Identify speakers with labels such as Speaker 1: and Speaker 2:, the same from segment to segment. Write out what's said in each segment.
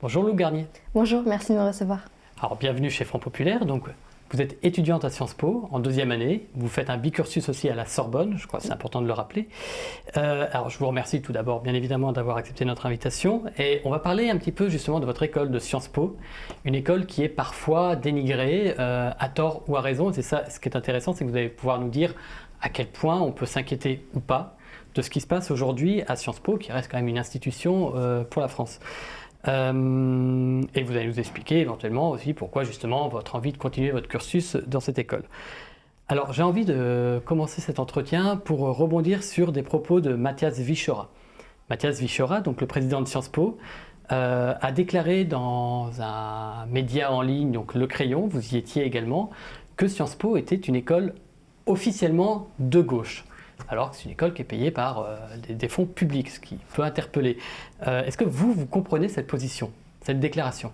Speaker 1: Bonjour Lou Garnier.
Speaker 2: Bonjour, merci de me recevoir.
Speaker 1: Alors bienvenue chez Front Populaire. Donc, vous êtes étudiante à Sciences Po en deuxième année. Vous faites un bicursus aussi à la Sorbonne, je crois que c'est important de le rappeler. Alors je vous remercie tout d'abord bien évidemment d'avoir accepté notre invitation. Et on va parler un petit peu justement de votre école de Sciences Po. Une école qui est parfois dénigrée, à tort ou à raison. Et c'est ça, ce qui est intéressant, c'est que vous allez pouvoir nous dire à quel point on peut s'inquiéter ou pas de ce qui se passe aujourd'hui à Sciences Po, qui reste quand même une institution pour la France. Et vous allez nous expliquer éventuellement aussi pourquoi justement votre envie de continuer votre cursus dans cette école. Alors j'ai envie de commencer cet entretien pour rebondir sur des propos de Matthias Wiechera. Matthias Wiechera, donc le président de Sciences Po, a déclaré dans un média en ligne, donc Le Crayon, vous y étiez également, que Sciences Po était une école officiellement de gauche. Alors que c'est une école qui est payée par des fonds publics, ce qui peut interpeller. Est-ce que vous comprenez cette position, cette déclaration ?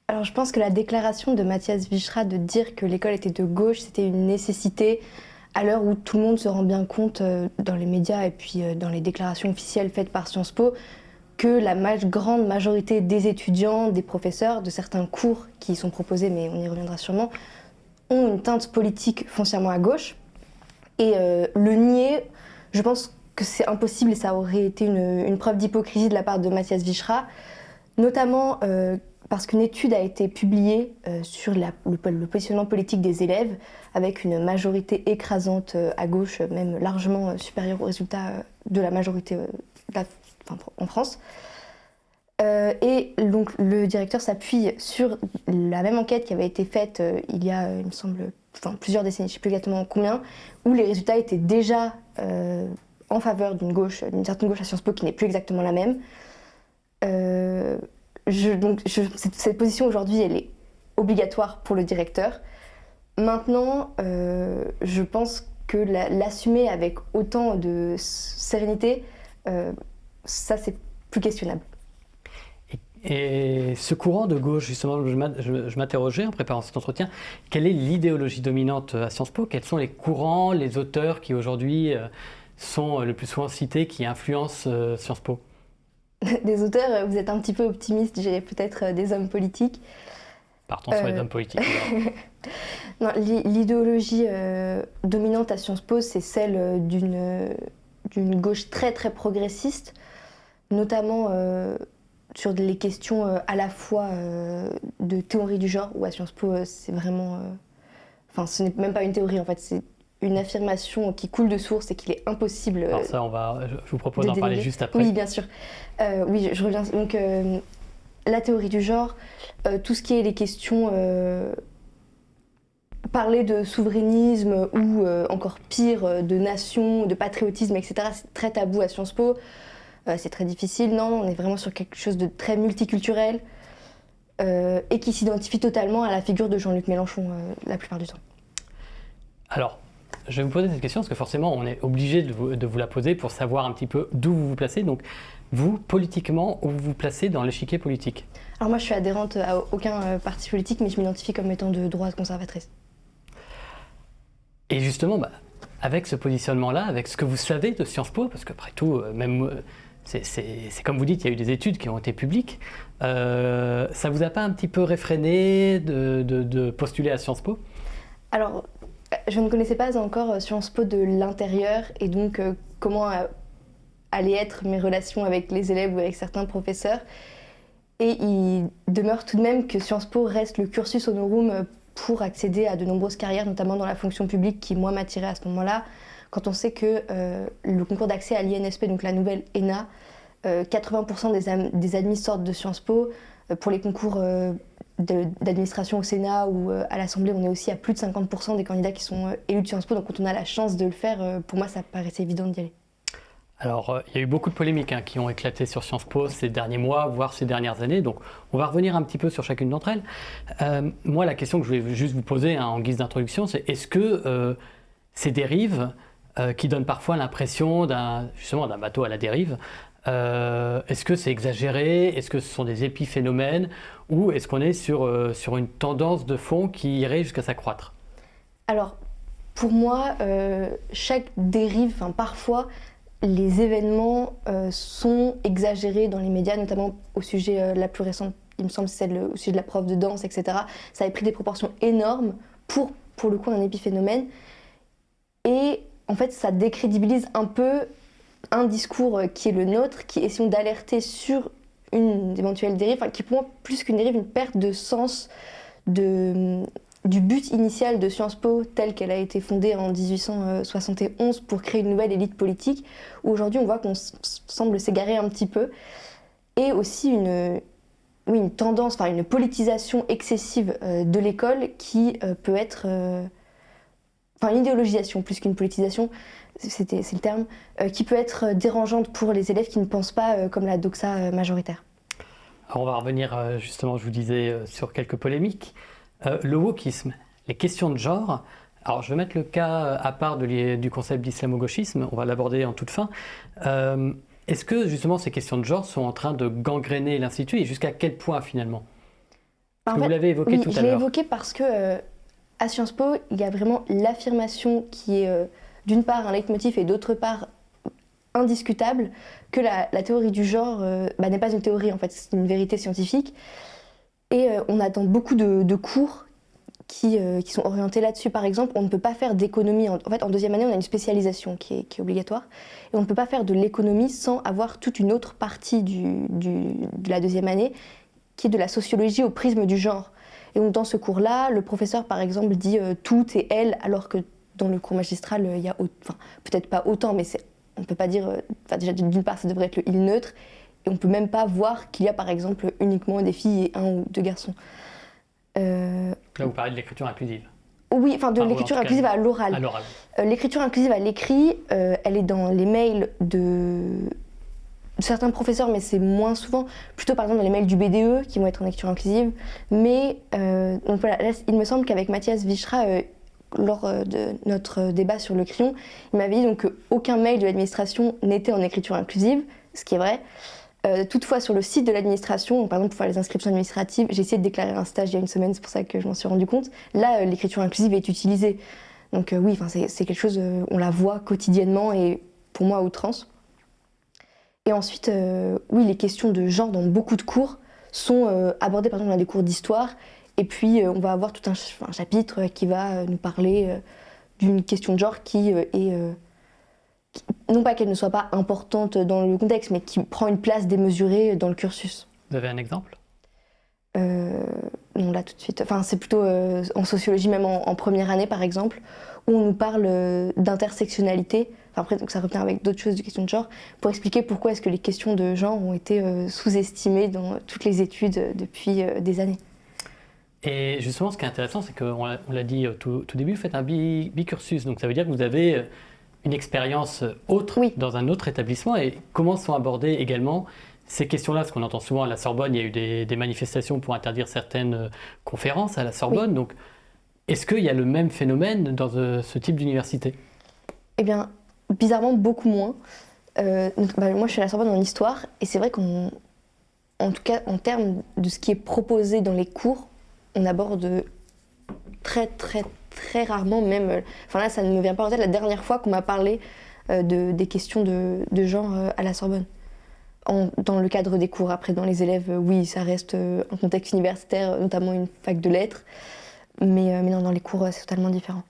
Speaker 2: Alors je pense que la déclaration de Matthias Wiechera de dire que l'école était de gauche, c'était une nécessité à l'heure où tout le monde se rend bien compte dans les médias et puis dans les déclarations officielles faites par Sciences Po que la grande majorité des étudiants, des professeurs, de certains cours qui y sont proposés, mais on y reviendra sûrement, ont une teinte politique foncièrement à gauche. Et le nier, je pense que c'est impossible et ça aurait été une preuve d'hypocrisie de la part de Matthias Wiechera, notamment parce qu'une étude a été publiée sur le positionnement politique des élèves avec une majorité écrasante à gauche, même largement supérieure aux résultats de la majorité en France. Et donc le directeur s'appuie sur la même enquête qui avait été faite il y a, il me semble, plusieurs décennies, je ne sais plus exactement combien, où les résultats étaient déjà en faveur d'une certaine gauche à Sciences Po qui n'est plus exactement la même. Cette position aujourd'hui, elle est obligatoire pour le directeur. Maintenant, je pense que l'assumer avec autant de sérénité, ça c'est plus questionnable.
Speaker 1: Et ce courant de gauche, justement, je m'interrogeais en préparant cet entretien, quelle est l'idéologie dominante à Sciences Po ? Quels sont les courants, les auteurs qui aujourd'hui sont le plus souvent cités, qui influencent Sciences Po ?
Speaker 2: Des auteurs, vous êtes un petit peu optimiste, je dirais peut-être des hommes politiques.
Speaker 1: Partons sur les hommes politiques.
Speaker 2: Non, l'idéologie dominante à Sciences Po, c'est celle d'une gauche très très progressiste, notamment sur les questions à la fois de théorie du genre, où à Sciences Po c'est vraiment... ce n'est même pas une théorie en fait, c'est une affirmation qui coule de source et qu'il est impossible...
Speaker 1: Alors ça, je vous propose d'en parler juste après.
Speaker 2: Oui, bien sûr. Oui, je reviens. Donc, la théorie du genre, tout ce qui est les questions... parler de souverainisme ou encore pire, de nation, de patriotisme, etc., c'est très tabou à Sciences Po. C'est très difficile. Non, on est vraiment sur quelque chose de très multiculturel et qui s'identifie totalement à la figure de Jean-Luc Mélenchon la plupart du temps.
Speaker 1: Alors, je vais vous poser cette question parce que forcément, on est obligé de vous la poser pour savoir un petit peu d'où vous vous placez. Donc, vous, politiquement, où vous vous placez dans l'échiquier politique ?
Speaker 2: Alors moi, je suis adhérente à aucun parti politique, mais je m'identifie comme étant de droite conservatrice.
Speaker 1: Et justement, avec ce positionnement-là, avec ce que vous savez de Sciences Po, parce qu'après tout, c'est comme vous dites, il y a eu des études qui ont été publiques, ça vous a pas un petit peu réfréné de postuler à Sciences Po ?
Speaker 2: Alors, je ne connaissais pas encore Sciences Po de l'intérieur et donc comment allaient être mes relations avec les élèves ou avec certains professeurs. Et il demeure tout de même que Sciences Po reste le cursus honorum pour accéder à de nombreuses carrières, notamment dans la fonction publique qui, moi, m'attirait à ce moment-là. Quand on sait que le concours d'accès à l'INSP, donc la nouvelle ENA, 80% des admis sortent de Sciences Po. Pour les concours d'administration au Sénat ou à l'Assemblée, on est aussi à plus de 50% des candidats qui sont élus de Sciences Po. Donc quand on a la chance de le faire, pour moi, ça paraissait évident d'y aller.
Speaker 1: Alors, il y a eu beaucoup de polémiques qui ont éclaté sur Sciences Po ces derniers mois, voire ces dernières années. Donc, on va revenir un petit peu sur chacune d'entre elles. Moi, la question que je voulais juste vous poser en guise d'introduction, c'est est-ce que ces dérives qui donnent parfois l'impression d'un bateau à la dérive, est-ce que c'est exagéré ? Est-ce que ce sont des épiphénomènes ? Ou est-ce qu'on est sur une tendance de fond qui irait jusqu'à s'accroître ?
Speaker 2: Alors, pour moi, chaque dérive, parfois, les événements sont exagérés dans les médias, notamment au sujet la plus récente, il me semble, c'est celle au sujet de la prof de danse, etc. Ça avait pris des proportions énormes pour le coup un épiphénomène. Et en fait, ça décrédibilise un peu un discours qui est le nôtre, qui essayons d'alerter sur une éventuelle dérive, enfin, qui est pour moi plus qu'une dérive, une perte de sens du but initial de Sciences Po, telle qu'elle a été fondée en 1871 pour créer une nouvelle élite politique, où aujourd'hui on voit qu'on semble s'égarer un petit peu, et aussi une tendance, enfin une politisation excessive de l'école qui peut être... Enfin, une idéologisation plus qu'une politisation, c'est le terme, qui peut être dérangeante pour les élèves qui ne pensent pas comme la doxa majoritaire.
Speaker 1: Alors on va revenir justement, je vous disais, sur quelques polémiques. Le wokisme, les questions de genre. Alors je vais mettre le cas à part du concept d'islamo-gauchisme, on va l'aborder en toute fin. Est-ce que justement ces questions de genre sont en train de gangréner l'Institut et jusqu'à quel point finalement? Parce que vous l'avez évoqué tout à l'heure.
Speaker 2: Je l'ai évoqué parce que à Sciences Po, il y a vraiment l'affirmation qui est d'une part un leitmotiv et d'autre part indiscutable que la théorie du genre n'est pas une théorie, en fait, c'est une vérité scientifique. Et on a dans beaucoup de cours qui sont orientés là-dessus. Par exemple, on ne peut pas faire d'économie. En fait, en deuxième année, on a une spécialisation qui est obligatoire. Et on ne peut pas faire de l'économie sans avoir toute une autre partie de la deuxième année qui est de la sociologie au prisme du genre. Et donc dans ce cours-là, le professeur, par exemple, dit tout et elle, alors que dans le cours magistral, il y a peut-être pas autant, mais on ne peut pas dire... déjà, d'une part, ça devrait être le il neutre, et on ne peut même pas voir qu'il y a, par exemple, uniquement des filles et un ou deux garçons.
Speaker 1: Là, vous parlez de l'écriture inclusive.
Speaker 2: Oui, enfin de l'écriture inclusive à l'oral. L'écriture inclusive à l'écrit, elle est dans les mails de certains professeurs, mais c'est moins souvent, plutôt par exemple dans les mails du BDE qui vont être en écriture inclusive. Mais donc voilà, là, il me semble qu'avec Mathias Vichra, lors de notre débat sur le crayon, il m'avait dit donc qu'aucun mail de l'administration n'était en écriture inclusive, ce qui est vrai. Toutefois, sur le site de l'administration, par exemple pour faire les inscriptions administratives, j'ai essayé de déclarer un stage il y a une semaine, c'est pour ça que je m'en suis rendu compte. Là, l'écriture inclusive est utilisée. Donc oui, c'est quelque chose, on la voit quotidiennement et pour moi à outrance. Et ensuite, oui, les questions de genre dans beaucoup de cours sont abordées par exemple dans des cours d'histoire. Et puis, on va avoir tout un chapitre qui va nous parler d'une question de genre qui est... non pas qu'elle ne soit pas importante dans le contexte, mais qui prend une place démesurée dans le cursus.
Speaker 1: Vous avez un exemple ?
Speaker 2: Non, là tout de suite. Enfin, c'est plutôt en sociologie, même en première année par exemple, où on nous parle d'intersectionnalité. Enfin, après, donc, ça revient avec d'autres choses de questions de genre, pour expliquer pourquoi est-ce que les questions de genre ont été sous-estimées dans toutes les études depuis des années.
Speaker 1: Et justement, ce qui est intéressant, c'est qu'on l'a dit au tout début, vous faites un bicursus. Donc ça veut dire que vous avez une expérience autre dans un autre établissement. Et comment sont abordées également ces questions-là? Parce qu'on entend souvent à la Sorbonne, il y a eu des manifestations pour interdire certaines conférences à la Sorbonne. Oui. Donc est-ce qu'il y a le même phénomène dans ce type d'université?
Speaker 2: Eh bien, bizarrement, beaucoup moins. Moi, je suis à la Sorbonne en histoire. Et c'est vrai qu'en tout cas, en termes de ce qui est proposé dans les cours, on aborde très, très, très rarement même... Enfin là, ça ne me vient pas en tête la dernière fois qu'on m'a parlé des questions de genre à la Sorbonne. Dans le cadre des cours, après, dans les élèves, oui, ça reste un contexte universitaire, notamment une fac de lettres. Mais non, dans les cours, c'est totalement différent.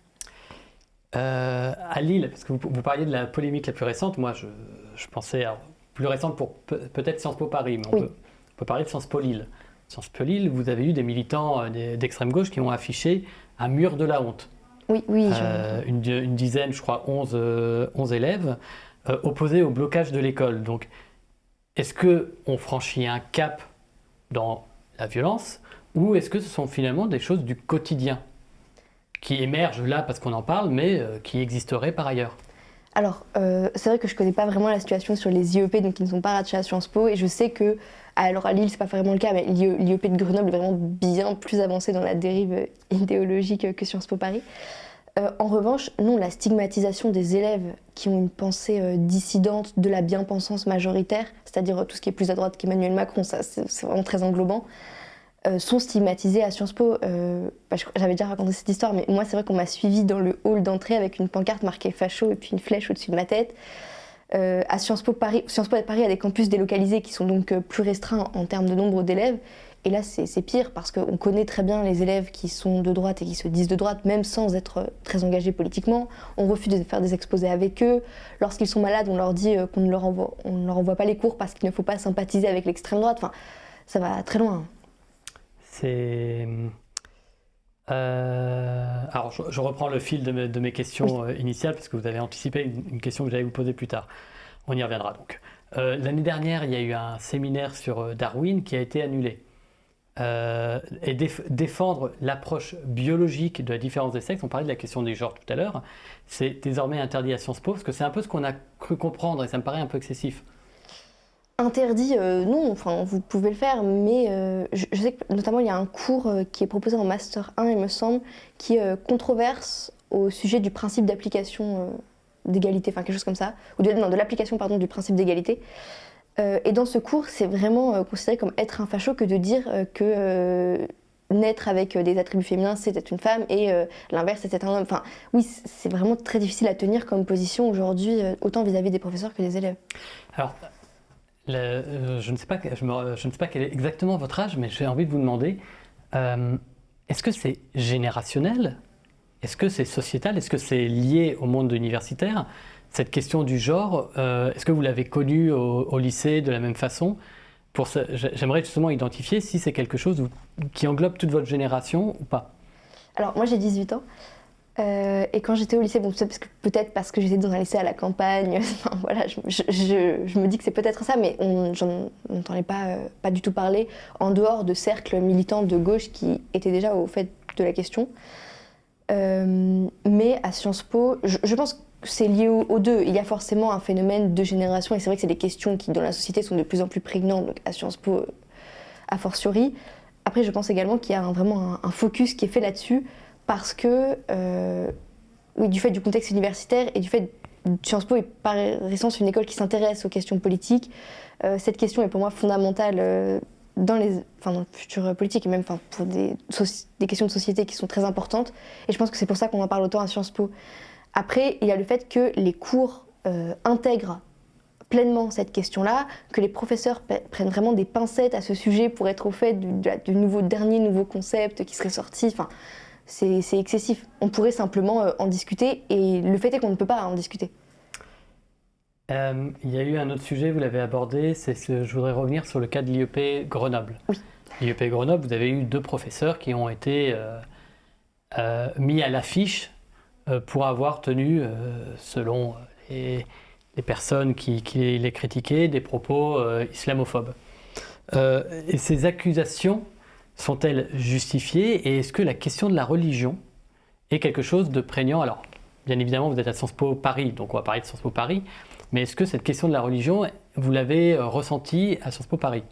Speaker 1: À Lille, parce que vous parliez de la polémique la plus récente, moi je pensais, alors, plus récente pour peut-être Sciences Po Paris, mais on peut parler de Sciences Po Lille. Sciences Po Lille, vous avez eu des militants d'extrême gauche qui ont affiché un mur de la honte.
Speaker 2: Oui.
Speaker 1: Une dizaine, je crois 11 élèves, opposés au blocage de l'école. Donc, est-ce qu'on franchit un cap dans la violence ou est-ce que ce sont finalement des choses du quotidien qui émergent là parce qu'on en parle, mais qui existeraient par ailleurs?
Speaker 2: Alors, c'est vrai que je ne connais pas vraiment la situation sur les IEP, donc qui ne sont pas rattachés à Sciences Po, et je sais que, alors à Lille, c'est pas vraiment le cas, mais l'IEP de Grenoble est vraiment bien plus avancé dans la dérive idéologique que Sciences Po Paris. En revanche, non, la stigmatisation des élèves qui ont une pensée dissidente de la bien-pensance majoritaire, c'est-à-dire tout ce qui est plus à droite qu'Emmanuel Macron, ça c'est vraiment très englobant, sont stigmatisés à Sciences Po. J'avais déjà raconté cette histoire, mais moi c'est vrai qu'on m'a suivi dans le hall d'entrée avec une pancarte marquée facho et puis une flèche au-dessus de ma tête. À Sciences Po Paris a des campus délocalisés qui sont donc plus restreints en termes de nombre d'élèves. Et là, c'est pire parce qu'on connaît très bien les élèves qui sont de droite et qui se disent de droite, même sans être très engagés politiquement. On refuse de faire des exposés avec eux. Lorsqu'ils sont malades, on leur dit qu'on ne leur envoie pas les cours parce qu'il ne faut pas sympathiser avec l'extrême droite. Enfin, ça va très loin.
Speaker 1: Alors, je reprends le fil de mes questions initiales parce que vous avez anticipé une question que j'allais vous poser plus tard. On y reviendra donc. L'année dernière, il y a eu un séminaire sur Darwin qui a été annulé. Et défendre l'approche biologique de la différence des sexes, on parlait de la question des genres tout à l'heure, c'est désormais interdit à Sciences Po, parce que c'est un peu ce qu'on a cru comprendre et ça me paraît un peu excessif.
Speaker 2: Interdit, non, enfin, vous pouvez le faire, mais je sais que notamment il y a un cours qui est proposé en Master 1, il me semble, qui controverse au sujet du principe d'application d'égalité, enfin quelque chose comme ça, ou de l'application du principe d'égalité. Et dans ce cours, c'est vraiment considéré comme être un facho que de dire que naître avec des attributs féminins, c'était une femme, et l'inverse, c'était un homme. Enfin, oui, c'est vraiment très difficile à tenir comme position aujourd'hui, autant vis-à-vis des professeurs que des élèves.
Speaker 1: Alors, je ne sais pas quel est exactement votre âge, mais j'ai envie de vous demander, est-ce que c'est générationnel ? Est-ce que c'est sociétal ? Est-ce que c'est lié au monde universitaire ? Cette question du genre, est-ce que vous l'avez connue au lycée de la même façon ? J'aimerais justement identifier si c'est quelque chose qui englobe toute votre génération ou pas. Alors
Speaker 2: moi j'ai 18 ans et quand j'étais au lycée, peut-être parce que j'étais dans un lycée à la campagne, enfin, voilà, je me dis que c'est peut-être ça, mais j'en entendais pas du tout parler en dehors de cercles militants de gauche qui étaient déjà au fait de la question. Mais à Sciences Po, je pense que c'est lié aux deux. Il y a forcément un phénomène de génération et c'est vrai que c'est des questions qui dans la société sont de plus en plus prégnantes, donc à Sciences Po a fortiori. Après je pense également qu'il y a vraiment un focus qui est fait là-dessus parce que, oui, du fait du contexte universitaire et du fait que Sciences Po est par essence une école qui s'intéresse aux questions politiques, cette question est pour moi fondamentale dans le futur politique et même pour des questions de société qui sont très importantes. Et je pense que c'est pour ça qu'on en parle autant à Sciences Po. Après, il y a le fait que les cours intègrent pleinement cette question-là, que les professeurs prennent vraiment des pincettes à ce sujet pour être au fait du dernier nouveau concept qui serait sorti. Enfin, c'est excessif. On pourrait simplement en discuter et le fait est qu'on ne peut pas en discuter.
Speaker 1: Il y a eu un autre sujet, vous l'avez abordé, je voudrais revenir sur le cas de l'IEP Grenoble.
Speaker 2: Oui.
Speaker 1: L'IEP Grenoble, vous avez eu 2 professeurs qui ont été mis à l'affiche pour avoir tenu, selon les personnes qui les critiquaient, des propos islamophobes. Et ces accusations sont-elles justifiées et est-ce que la question de la religion est quelque chose de prégnant ? Alors, bien évidemment, vous êtes à Sciences Po Paris, donc on va parler de Sciences Po Paris, mais est-ce que cette question de la religion, vous l'avez ressentie à Sciences Po Paris ?